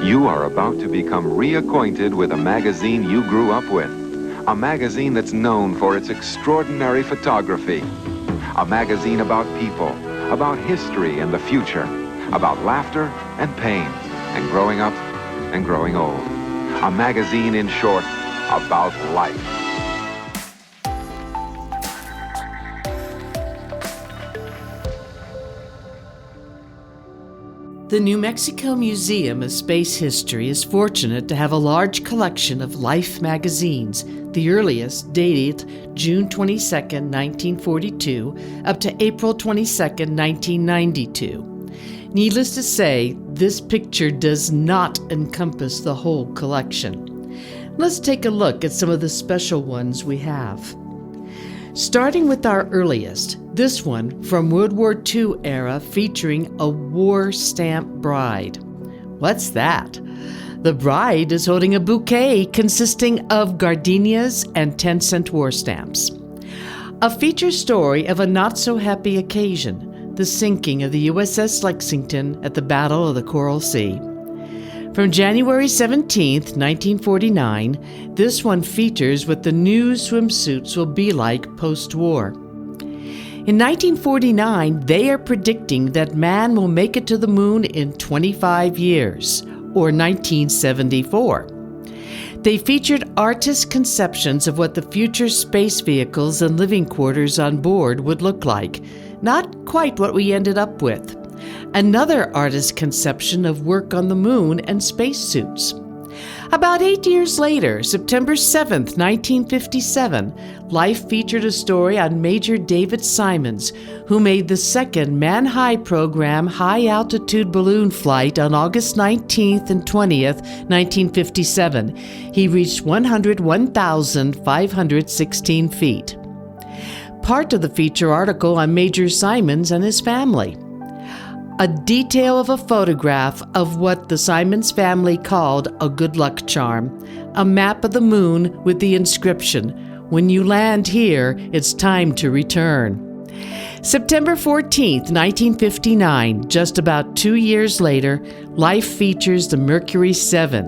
You are about to become reacquainted with a magazine you grew up with. A magazine that's known for its extraordinary photography. A magazine about people, about history and the future, about laughter and pain, and growing up and growing old. A magazine, in short, about life. The New Mexico Museum of Space History is fortunate to have a large collection of Life magazines, the earliest dated June 22, 1942, up to April 22, 1992. Needless to say, this picture does not encompass the whole collection. Let's take a look at some of the special ones we have. Starting with our earliest, this one from World War II era featuring a war stamp bride. What's that? The bride is holding a bouquet consisting of gardenias and 10-cent war stamps. A feature story of a not-so-happy occasion, the sinking of the USS Lexington at the Battle of the Coral Sea. From January 17, 1949, this one features what the new swimsuits will be like post-war. In 1949, they are predicting that man will make it to the moon in 25 years, or 1974. They featured artist conceptions of what the future space vehicles and living quarters on board would look like, not quite what we ended up with. Another artist's conception of work on the moon and spacesuits. About 8 years later, September 7, 1957, Life featured a story on Major David Simons, who made the second Man-High program high-altitude balloon flight on August 19th and 20th, 1957. He reached 101,516 feet. Part of the feature article on Major Simons and his family. A detail of a photograph of what the Simons family called a good luck charm, a map of the moon with the inscription, "When you land here, it's time to return." September 14, 1959, just about 2 years later, Life features the Mercury 7.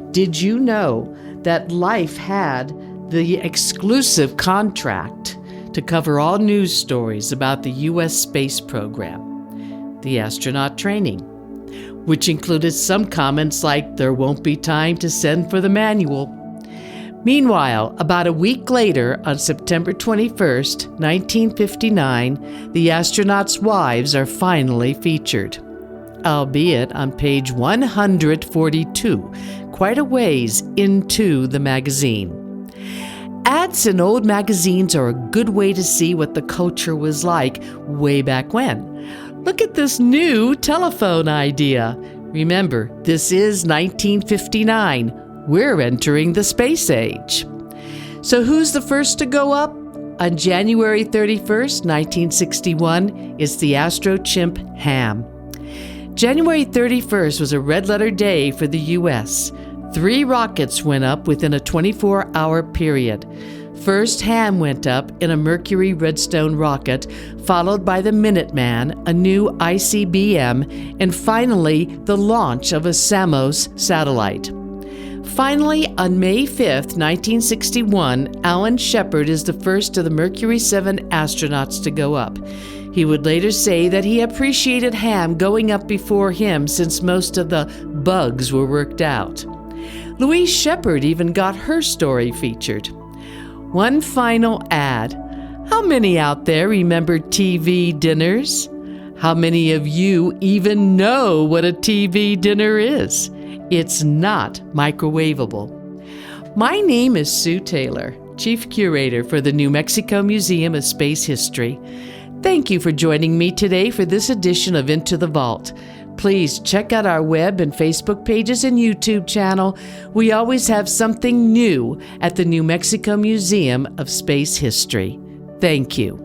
Did you know that Life had the exclusive contract to cover all news stories about the U.S. space program? The astronaut training, which included some comments like, "There won't be time to send for the manual." Meanwhile, about a week later, on September 21st, 1959, the astronauts' wives are finally featured, albeit on page 142, quite a ways into the magazine. Ads in old magazines are a good way to see what the culture was like way back when. Look at this new telephone idea. Remember, this is 1959. We're entering the space age. So who's the first to go up? On January 31st, 1961, it's the Astro Chimp Ham. January 31st was a red-letter day for the U.S. 3 rockets went up within a 24-hour period. First, Ham went up in a Mercury Redstone rocket, followed by the Minuteman, a new ICBM, and finally the launch of a Samos satellite. Finally, on May 5, 1961, Alan Shepard is the first of the Mercury 7 astronauts to go up. He would later say that he appreciated Ham going up before him since most of the bugs were worked out. Louise Shepard even got her story featured. One final ad. How many out there remember TV dinners? How many of you even know what a TV dinner is? It's not microwavable. My name is Sue Taylor, Chief Curator for the New Mexico Museum of Space History. Thank you for joining me today for this edition of Into the Vault. Please check out our web and Facebook pages and YouTube channel. We always have something new at the New Mexico Museum of Space History. Thank you.